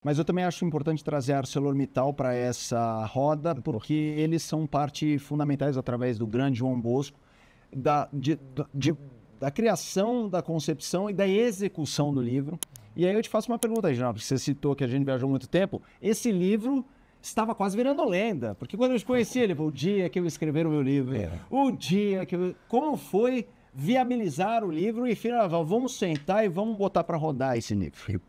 Mas eu também acho importante trazer a ArcelorMittal para essa roda, porque eles são parte fundamentais, através do grande João Bosco, da criação, da concepção e da execução do livro. E aí eu te faço uma pergunta, Reginaldo, porque você citou que a gente viajou muito tempo. Esse livro estava quase virando lenda, porque quando eu te conheci, ele falou, o dia que eu escrever o meu livro, o dia que eu... Como foi viabilizar o livro e, finalmente, vamos sentar e vamos botar para rodar esse livro?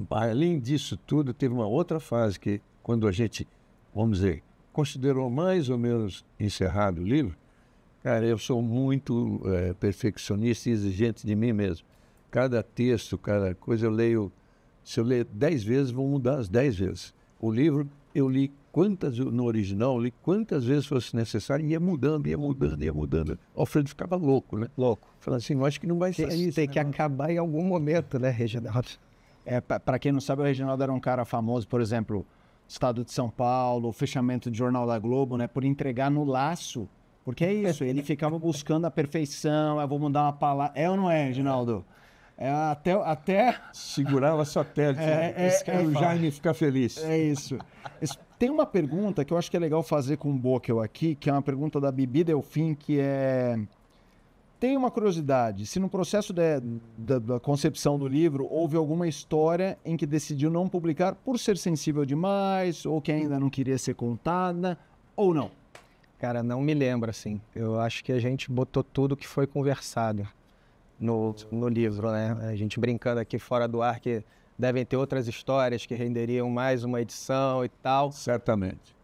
Além disso tudo, teve uma outra fase que, quando a gente, vamos dizer, considerou mais ou menos encerrado o livro, cara, eu sou muito perfeccionista e exigente de mim mesmo. Cada texto, cada coisa eu leio, se eu ler 10 vezes, vou mudar as 10 vezes. O livro eu li no original, li quantas vezes fosse necessário, e ia mudando, ia mudando, ia mudando. O Alfredo ficava louco, né? Louco. Falando assim, eu acho que não vai sair isso. Tem que acabar em algum momento, né, Reginaldo? Para quem não sabe, o Reginaldo era um cara famoso, por exemplo, Estado de São Paulo, o fechamento do Jornal da Globo, né, por entregar no laço. Porque é isso, ele ficava buscando a perfeição, eu vou mudar uma palavra. É ou não é, Reginaldo? Até... Segurava satélite. O Jaime ficar feliz. É isso. Tem uma pergunta que eu acho que é legal fazer com o Bockel aqui, que é uma pergunta da Bibi Delfim, que é... Tem uma curiosidade, se no processo da concepção do livro houve alguma história em que decidiu não publicar por ser sensível demais, ou que ainda não queria ser contada, ou não? Cara, não me lembro, assim. Eu acho que a gente botou tudo que foi conversado no livro, né? A gente brincando aqui fora do ar que devem ter outras histórias que renderiam mais uma edição e tal. Certamente.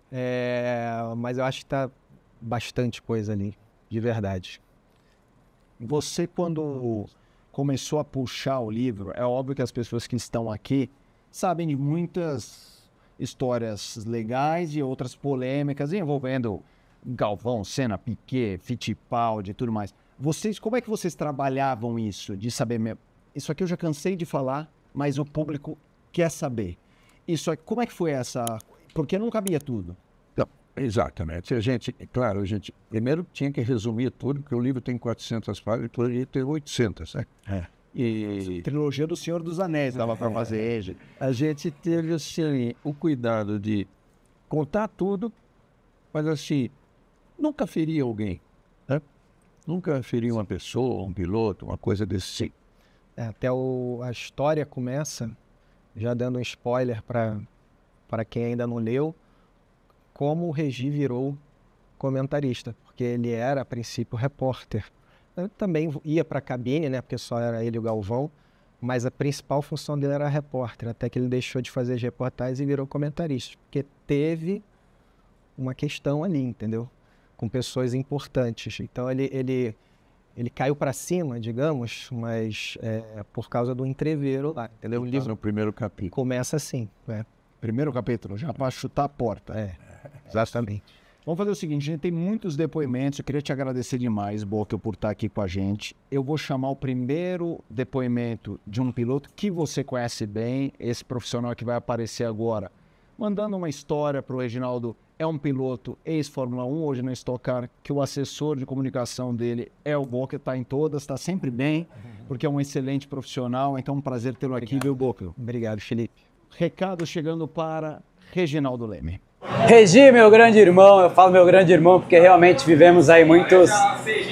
Mas eu acho que tá bastante coisa ali, de verdade. Você, quando começou a puxar o livro, é óbvio que as pessoas que estão aqui sabem de muitas histórias legais e outras polêmicas envolvendo Galvão, Senna, Piquet, Fittipaldi e tudo mais. Como é que vocês trabalhavam isso? De saber, isso aqui eu já cansei de falar, mas o público quer saber. Como é que foi essa... Porque não cabia tudo. Exatamente. A gente primeiro tinha que resumir tudo, porque o livro tem 400 páginas e poderia ter 800, né? Trilogia do Senhor dos Anéis dava para fazer. A gente teve, assim, o cuidado de contar tudo, mas, assim, nunca ferir alguém, né? Nunca ferir uma pessoa, um piloto, uma coisa desse tipo. A história começa, já dando um spoiler para quem ainda não leu, como o Regi virou comentarista, porque ele era, a princípio, repórter. Eu também ia para a cabine, né, porque só era ele e o Galvão, mas a principal função dele era repórter, até que ele deixou de fazer as reportagens e virou comentarista, porque teve uma questão ali, entendeu? Com pessoas importantes. Então ele caiu para cima, digamos, mas por causa do entreveiro lá, entendeu? O livro no primeiro capítulo. Começa assim, né? Primeiro capítulo, já para chutar a porta. Exatamente. Vamos fazer o seguinte, a gente tem muitos depoimentos, eu queria te agradecer demais, Bockel, por estar aqui com a gente. Eu vou chamar o primeiro depoimento de um piloto que você conhece bem, esse profissional que vai aparecer agora, mandando uma história para o Reginaldo. É um piloto ex-Fórmula 1, hoje na Stock Car, que o assessor de comunicação dele é o Bockel, está em todas, está sempre bem, porque é um excelente profissional, então é um prazer tê-lo aqui, viu, Bockel? Obrigado, Felipe. Recado chegando para Reginaldo Leme. Regi, meu grande irmão, eu falo meu grande irmão porque realmente vivemos aí muitos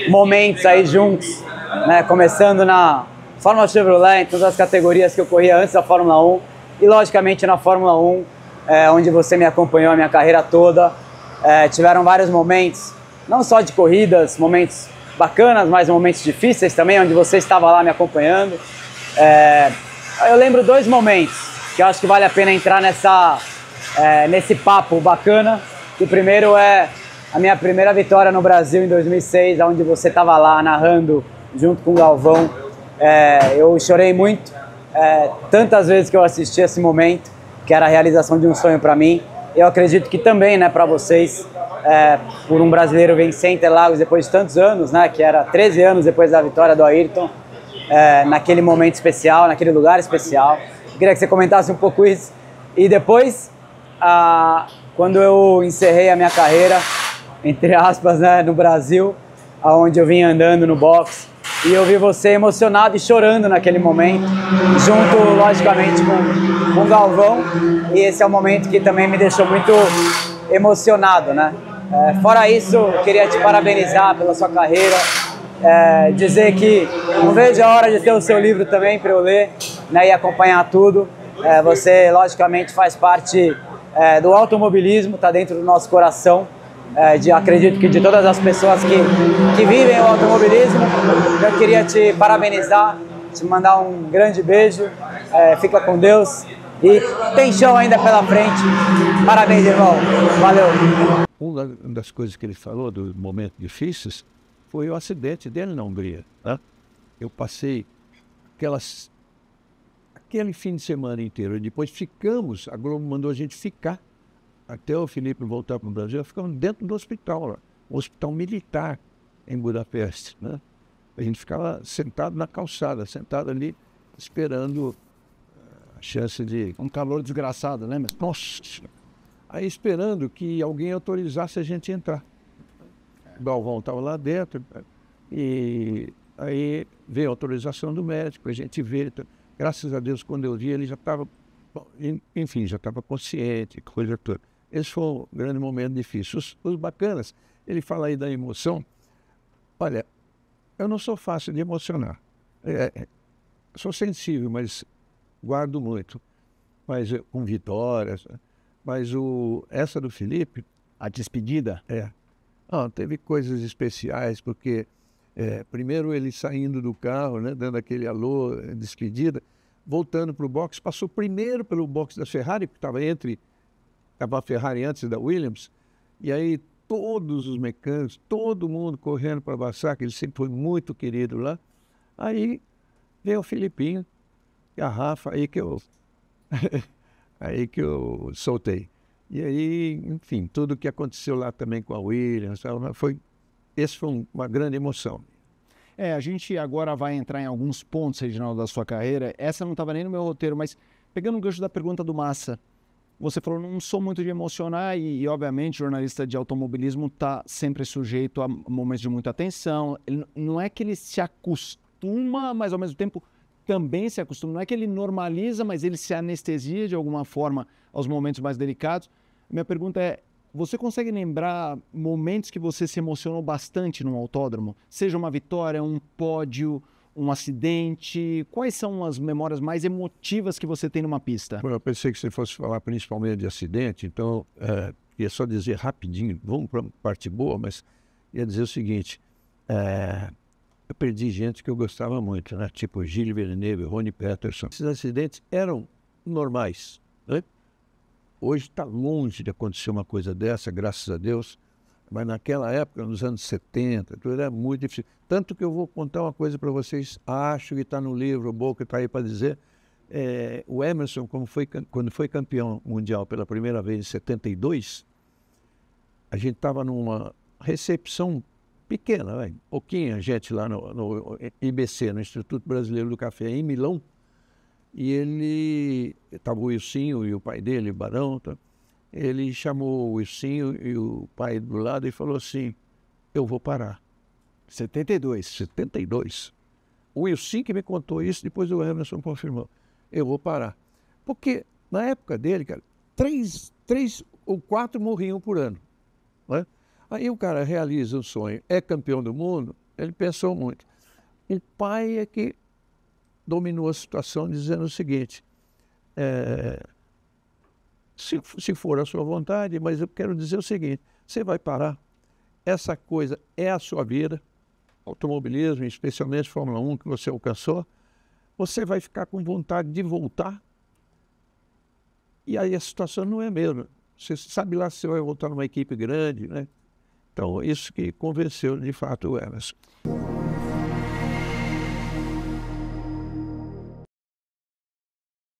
momentos aí juntos, né? Começando na Fórmula Chevrolet, em todas as categorias que eu corria antes da Fórmula 1 e logicamente na Fórmula 1, onde você me acompanhou a minha carreira toda. Tiveram vários momentos, não só de corridas, momentos bacanas, mas momentos difíceis também, onde você estava lá me acompanhando. Eu lembro 2 momentos que eu acho que vale a pena entrar nesse papo bacana. O primeiro é a minha primeira vitória no Brasil em 2006, onde você estava lá narrando junto com o Galvão. Eu chorei muito, tantas vezes que eu assisti esse momento, que era a realização de um sonho para mim. Eu acredito que também, né, para vocês, por um brasileiro vencer Interlagos depois de tantos anos, né, que era 13 anos depois da vitória do Ayrton, naquele momento especial, naquele lugar especial. Eu queria que você comentasse um pouco isso. E depois, quando eu encerrei a minha carreira, entre aspas, né, no Brasil, onde eu vim andando no box, e eu vi você emocionado e chorando naquele momento, junto, logicamente, com o Galvão, e esse é um momento que também me deixou muito emocionado, né? Fora isso, eu queria te parabenizar pela sua carreira, dizer que não vejo a hora de ter o seu livro também para eu ler, né, e acompanhar tudo. Você, logicamente, faz parte do automobilismo, está dentro do nosso coração. Acredito que de todas as pessoas que vivem o automobilismo, eu queria te parabenizar, te mandar um grande beijo, fica com Deus e tem chão ainda pela frente. Parabéns, irmão, valeu. Uma das coisas que ele falou dos momentos difíceis foi o acidente dele na Hungria, né? Eu passei aquele fim de semana inteiro, e depois ficamos, a Globo mandou a gente ficar até o Felipe voltar para o Brasil, ficamos dentro do hospital, lá, um hospital militar em Budapeste, né? A gente ficava sentado na calçada, sentado ali, esperando a chance de... Um calor desgraçado, né? Nossa! Aí esperando que alguém autorizasse a gente entrar. O Galvão estava lá dentro, e aí veio a autorização do médico, a gente vê. Graças a Deus, quando eu vi, ele já estava, enfim, já estava consciente, coisa toda. Esse foi um grande momento difícil. Os bacanas, ele fala aí da emoção. Olha, eu não sou fácil de emocionar. Sou sensível, mas guardo muito. Mas com vitórias. Mas essa do Felipe... A despedida? Teve coisas especiais, porque primeiro ele saindo do carro, né, dando aquele alô, despedida, voltando para o box, passou primeiro pelo box da Ferrari, que estava a Ferrari antes da Williams, e aí todos os mecânicos, todo mundo correndo para abraçar, que ele sempre foi muito querido lá. Aí veio o Filipinho e a Rafa, aí que eu soltei. E aí, enfim, tudo o que aconteceu lá também com a Williams, esse foi uma grande emoção. A gente agora vai entrar em alguns pontos, Reginaldo, da sua carreira. Essa não estava nem no meu roteiro, mas pegando o gancho da pergunta do Massa, você falou, não sou muito de emocionar e obviamente, jornalista de automobilismo está sempre sujeito a momentos de muita tensão. Não é que ele se acostuma, mas ao mesmo tempo também se acostuma. Não é que ele normaliza, mas ele se anestesia de alguma forma aos momentos mais delicados. Minha pergunta é, você consegue lembrar momentos que você se emocionou bastante num autódromo? Seja uma vitória, um pódio, um acidente? Quais são as memórias mais emotivas que você tem numa pista? Eu pensei que você fosse falar principalmente de acidente, então ia só dizer rapidinho, vamos para a parte boa, mas ia dizer o seguinte, eu perdi gente que eu gostava muito, né? Tipo Gilles Villeneuve, Ronnie Peterson. Esses acidentes eram normais, né? Hoje está longe de acontecer uma coisa dessa, graças a Deus, mas naquela época, nos anos 70, tudo era muito difícil. Tanto que eu vou contar uma coisa para vocês, acho que está no livro, o Boca está aí para dizer, o Emerson, quando foi campeão mundial pela primeira vez em 72, a gente estava numa recepção pequena, pouquinha gente lá no IBC, no Instituto Brasileiro do Café, em Milão, e ele, estava o Wilsinho e o pai dele, o Barão, tá? Ele chamou o Wilsinho e o pai do lado e falou assim, eu vou parar. 72. O Wilsinho que me contou isso, depois o Emerson confirmou, eu vou parar. Porque na época dele, cara, 3 ou 4 morriam por ano, né? Aí o cara realiza um sonho, é campeão do mundo, ele pensou muito. O pai é que dominou a situação dizendo o seguinte, se for a sua vontade, mas eu quero dizer o seguinte, você vai parar, essa coisa é a sua vida, automobilismo, especialmente Fórmula 1 que você alcançou, você vai ficar com vontade de voltar, e aí a situação não é a mesma. Você sabe lá se você vai voltar numa equipe grande, né? Então, isso que convenceu de fato o Emerson.